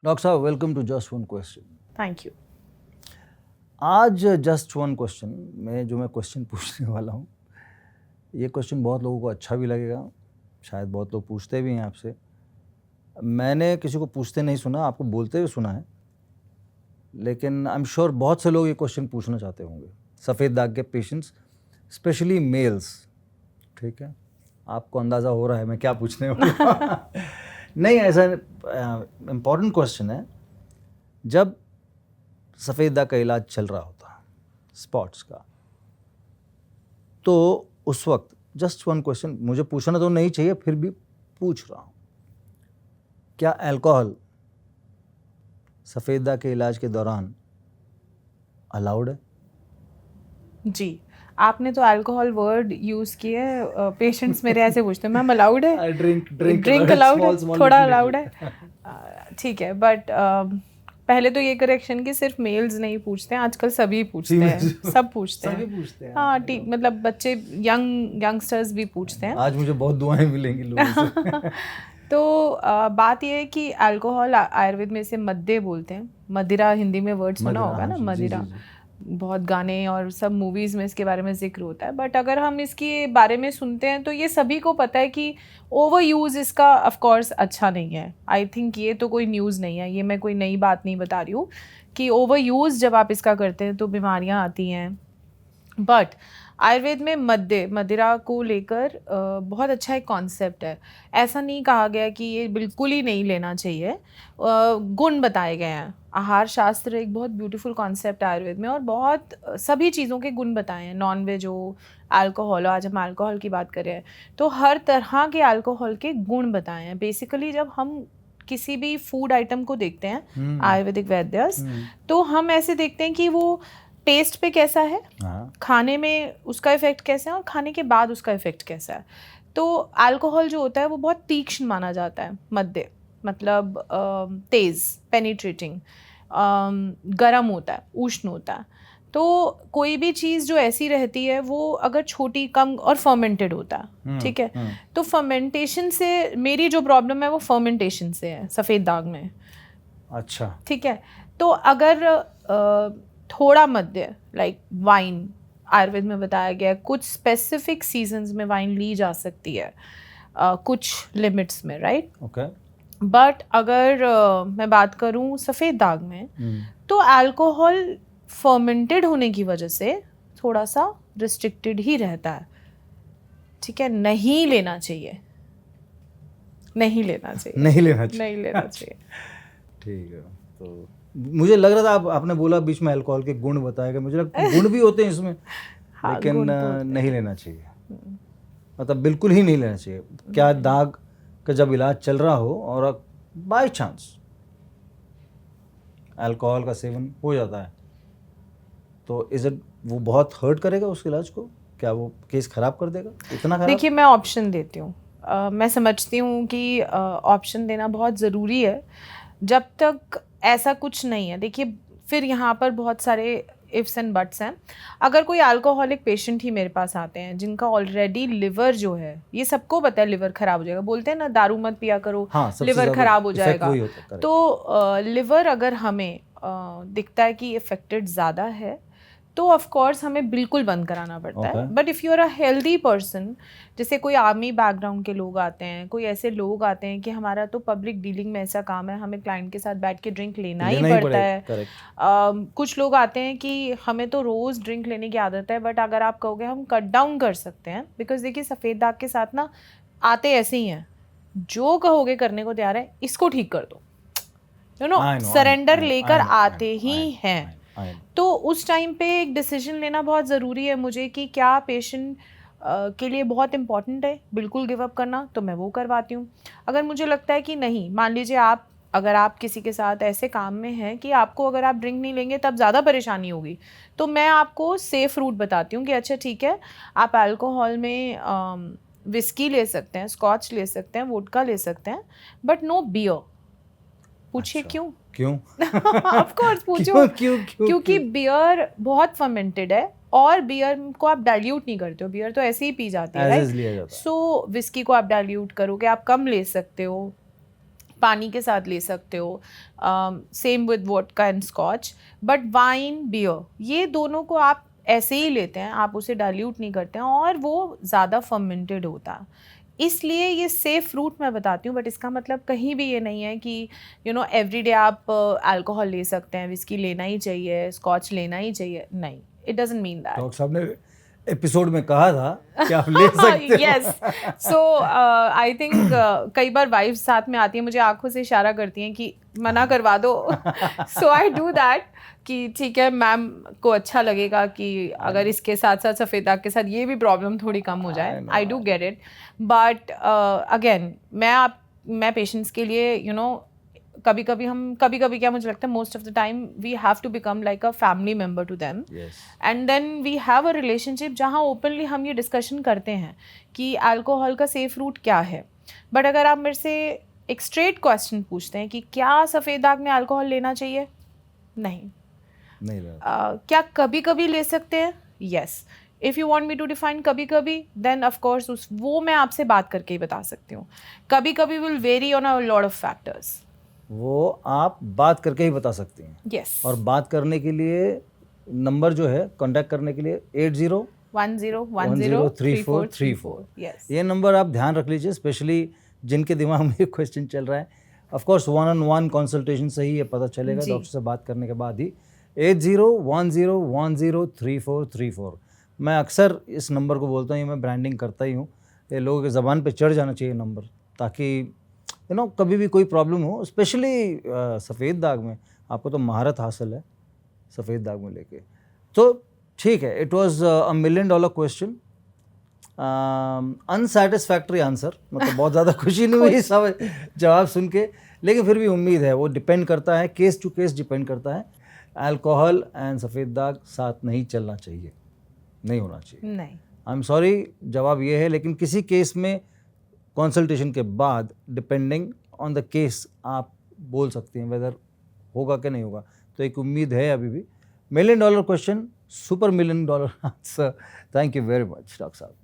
Doctor साहब welcome to just one question. Thank you. आज just one question में जो मैं क्वेश्चन पूछने वाला हूँ, ये क्वेश्चन बहुत लोगों को अच्छा भी लगेगा, शायद बहुत लोग पूछते भी हैं आपसे। मैंने किसी को पूछते नहीं सुना, आपको बोलते हुए सुना है, लेकिन आई एम श्योर बहुत से लोग ये क्वेश्चन पूछना चाहते होंगे। सफ़ेद दाग के पेशेंट्स, स्पेशली मेल्स, ठीक है, आपको अंदाज़ा हो रहा है मैं क्या पूछने वाला नहीं, ऐसा इम्पॉर्टेंट क्वेश्चन है। जब सफ़ेद दाग का इलाज चल रहा होता, स्पॉट्स का, तो उस वक्त जस्ट वन क्वेश्चन मुझे पूछना तो नहीं चाहिए, फिर भी पूछ रहा हूँ, क्या अल्कोहल सफ़ेद दाग के इलाज के दौरान अलाउड है? जी, आपने तो अल्कोहल वर्ड यूज़ किए। पेशेंट्स मेरे ऐसे पूछते हैं मैम अलाउड है? ड्रिंक अलाउड है, थोड़ा अलाउड है। ठीक है, बट पहले तो ये करेक्शन कि सिर्फ मेल्स नहीं पूछते हैं, आजकल सभी पूछते हैं, सब पूछते हैं। सभी पूछते हैं। हाँ, ठीक, मतलब बच्चे, यंगस्टर्स भी पूछते हैं। आज मुझे बहुत दुआएं मिलेंगी लोगों से। तो बात यह है कि अल्कोहल आयुर्वेद में इसे मद्दे बोलते हैं। मदिरा हिंदी में वर्ड सुना होगा ना, मदिरा। बहुत गाने और सब मूवीज़ में इसके बारे में जिक्र होता है, बट अगर हम इसके बारे में सुनते हैं तो ये सभी को पता है कि ओवर यूज़ इसका ऑफ कोर्स अच्छा नहीं है। आई थिंक ये तो कोई न्यूज़ नहीं है, ये मैं कोई नई बात नहीं बता रही हूँ कि ओवर यूज़ जब आप इसका करते हैं तो बीमारियाँ आती हैं। बट आयुर्वेद में मदिरा को लेकर बहुत अच्छा एक कॉन्सेप्ट है। ऐसा नहीं कहा गया कि ये बिल्कुल ही नहीं लेना चाहिए। गुण बताए गए हैं। आहार शास्त्र एक बहुत ब्यूटीफुल कॉन्सेप्ट है आयुर्वेद में, और बहुत सभी चीज़ों के गुण बताए हैं। नॉन वेज हो, अल्कोहल हो, आज हम अल्कोहल की बात कर रहे हैं, तो हर तरह के अल्कोहल के गुण बताए हैं। बेसिकली जब हम किसी भी फूड आइटम को देखते हैं आयुर्वेदिक वैद्यस, तो हम ऐसे देखते हैं कि वो टेस्ट पे कैसा है, खाने में उसका इफेक्ट कैसा है, और खाने के बाद उसका इफेक्ट कैसा है। तो अल्कोहल जो होता है वो बहुत तीक्ष्ण माना जाता है। मध्य मतलब तेज़, पेनिट्रेटिंग, गरम होता है, उष्ण होता है। तो कोई भी चीज़ जो ऐसी रहती है वो अगर छोटी, कम और फर्मेंटेड होता है, ठीक है। तो फर्मेंटेशन से मेरी जो प्रॉब्लम है वो फर्मेंटेशन से है सफ़ेद दाग में। अच्छा, ठीक है। तो अगर थोड़ा मध्य, लाइक वाइन, आयुर्वेद में बताया गया है कुछ स्पेसिफिक सीजन्स में वाइन ली जा सकती है, कुछ लिमिट्स में, राइट। ओके। बट अगर मैं बात करूं सफ़ेद दाग में, तो अल्कोहल फर्मेंटेड होने की वजह से थोड़ा सा रिस्ट्रिक्टेड ही रहता है, ठीक है। नहीं लेना चाहिए, नहीं लेना चाहिए, नहीं लेना चाहिए, नहीं लेना चाहिए। ठीक है। तो मुझे लग रहा था आपने बोला बीच में अल्कोहल के गुण बताए गए, मुझे लगा गुण भी होते हैं इसमें। हाँ, लेकिन गुण तो होते नहीं लेना चाहिए, मतलब बिल्कुल ही नहीं लेना चाहिए। क्या दाग का जब इलाज चल रहा हो और बाय चांस अल्कोहल का सेवन हो जाता है, तो इज इट, वो बहुत हर्ट करेगा उस इलाज को? क्या वो केस खराब कर देगा, इतना खराब? देखिए, मैं ऑप्शन देती हूँ। मैं समझती हूँ कि ऑप्शन देना बहुत ज़रूरी है जब तक ऐसा कुछ नहीं है। देखिए, फिर यहाँ पर बहुत सारे इफ्स एंड बट्स हैं। अगर कोई अल्कोहलिक पेशेंट ही मेरे पास आते हैं जिनका ऑलरेडी लिवर जो है, ये सबको पता है लिवर ख़राब हो जाएगा, बोलते हैं ना दारू मत पिया करो, हाँ, लिवर ख़राब हो जाएगा। तो लिवर अगर हमें दिखता है कि इफेक्टेड ज़्यादा है तो ऑफ कोर्स हमें बिल्कुल बंद कराना पड़ता है। But if you are a healthy person, जैसे कोई आर्मी बैकग्राउंड के लोग आते हैं, कोई ऐसे लोग आते हैं कि हमारा तो पब्लिक डीलिंग में ऐसा काम है, हमें क्लाइंट के साथ बैठ के ड्रिंक लेना ही पड़ता है। कुछ लोग आते हैं कि हमें तो रोज़ ड्रिंक लेने की आदत है, बट अगर आप कहोगे हम कट डाउन कर सकते हैं, बिकॉज देखिए सफ़ेद दाग के साथ ना आते ऐसे ही हैं, जो कहोगे करने को तैयार है, इसको ठीक कर दो, यू नो, सरेंडर लेकर आते ही हैं। तो उस टाइम पे एक डिसीजन लेना बहुत ज़रूरी है मुझे कि क्या पेशेंट के लिए बहुत इम्पॉर्टेंट है बिल्कुल गिव अप करना, तो मैं वो करवाती हूँ। अगर मुझे लगता है कि नहीं, मान लीजिए अगर आप किसी के साथ ऐसे काम में हैं कि आपको अगर आप ड्रिंक नहीं लेंगे तब ज़्यादा परेशानी होगी, तो मैं आपको सेफ़ रूट बताती हूँ कि अच्छा ठीक है, आप अल्कोहल में विस्की ले सकते हैं, स्कॉच ले सकते हैं, वोडका ले सकते हैं, बट नो बियर। पूछिए क्यों? ऑफ कोर्स पूछो, क्योंकि बियर बहुत फर्मेंटेड है और बियर को आप डाइल्यूट नहीं करते हो, बियर तो ऐसे ही पी जाती है, राइट। सो विस्की को आप डाइल्यूट करोगे, आप कम ले सकते हो, पानी के साथ ले सकते हो, same with vodka and scotch. But wine, beer, ये दोनों को आप ऐसे ही लेते हैं, आप उसे डाइल्यूट नहीं करते हैं और वो ज़्यादा फर्मेंटेड होता है. इसलिए ये सेफ रूट मैं बताती हूँ, बट इसका मतलब कहीं भी ये नहीं है कि एवरीडे आप अल्कोहल ले सकते हैं, विस्की लेना ही चाहिए, स्कॉच लेना ही चाहिए. नहीं, it doesn't mean that. Doctor साहब ने एपिसोड में कहा था कि आप ले सकते हो. यस. सो आई थिंक कई बार वाइफ्स साथ में आती हैं, मुझे आंखों से इशारा करती हैं कि मना करवा दो. सो आई डू दैट कि ठीक है, मैम को अच्छा लगेगा कि अगर इसके साथ साथ सफ़ेद दाग के साथ ये भी प्रॉब्लम थोड़ी कम हो जाए. I do get it. But again मैं पेशेंट्स के लिए कभी कभी क्या मुझे लगता है most of the time we have to become like a family member to them, and then we have a relationship जहाँ ओपनली हम ये डिस्कशन करते हैं कि अल्कोहल का सेफ रूट क्या है. बट अगर आप मेरे से एक स्ट्रेट क्वेश्चन पूछते हैं कि क्या सफ़ेद दाग में अल्कोहल लेना चाहिए, नहीं. क्या कभी कभी ले सकते हैं? Yes. If you want me to define कभी कभी, देन ऑफकोर्स वो मैं आपसे बात करके ही बता सकती हूँ. कभी कभी will very on a lot of factors. वो आप बात करके ही बता सकती हैं. यस. और बात करने के लिए नंबर जो है कांटेक्ट करने के लिए 8010103434. यस. ये नंबर आप ध्यान रख लीजिए, स्पेशली जिनके दिमाग में ये क्वेश्चन चल रहा है. ऑफ कोर्स 1-on-1 कंसल्टेशन से ही ये पता चलेगा, डॉक्टर से बात करने के बाद ही. 8010103434. मैं अक्सर इस नंबर को बोलता हूँ, मैं ब्रांडिंग करता ही हूँ, ये लोगों की ज़बान पे चढ़ जाना चाहिए नंबर, ताकि कभी भी कोई प्रॉब्लम हो, स्पेशली सफ़ेद दाग में. आपको तो महारत हासिल है सफ़ेद दाग में लेके. तो ठीक है, it was $1 million question, unsatisfactory answer. मतलब बहुत ज़्यादा खुशी नहीं हुई सब जवाब सुन के, लेकिन फिर भी उम्मीद है. वो डिपेंड करता है, केस टू केस डिपेंड करता है. अल्कोहल एंड सफ़ेद दाग साथ नहीं चलना चाहिए, नहीं होना चाहिए. नहीं. आई एम सॉरी, जवाब ये है. लेकिन किसी केस में कंसल्टेशन के बाद डिपेंडिंग ऑन द केस आप बोल सकते हैं वेदर होगा कि नहीं होगा. तो एक उम्मीद है अभी भी. $1 million question, super $1 million answer. Thank you very much doctor साहब.